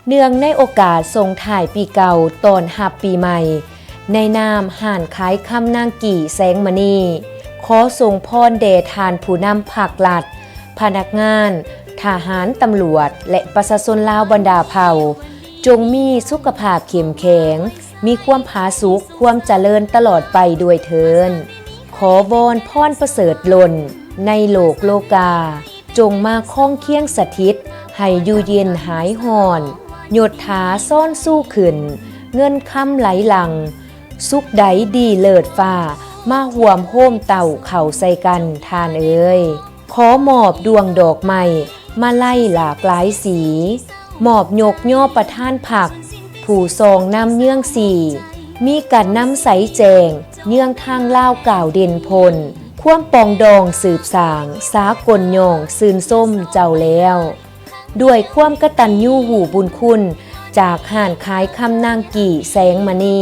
เนื่องในโอกาสส่งถ่ายปีเก่าตอนรับปีใหม่ในนามห้านขายคำนางกี่แสงมณีขอส่งพรแด่ทานผู้นำภาครัฐพนักงานทหารตำรวจและประชาชนลาวบรรดาเผ่าจงมีสุขภาพเข้มแข็งมีความผาสุกความเจริญตลอดไปด้วยเถิดขอบอนพรประเสริฐล้นในโลกโลกาจงมาคล้องเคียงสถิตให้อยู่เย็นหายห่อนหยดถาซ่อนสู้ขึ้นเงินคำไหลหลังสุขใดดีเลิศฟ้ามาห่วมโฮมเต่าเข่าใส่กันทานเอ่ยขอมอบดวงดอกไม้มาไล่หลากหลายสีมอบยกย่อประทานผักผู้ทรงนำเนื่องสี่มีกันนำใสแจงเนื่องทางเล่าเก่าเด่นพลความปองดองสืบสางสากลยองซื่นส้มเจ้าแล้วด้วยความกตัญญูหูบุญคุณจากห่านขายคำนางกี่แสงมณี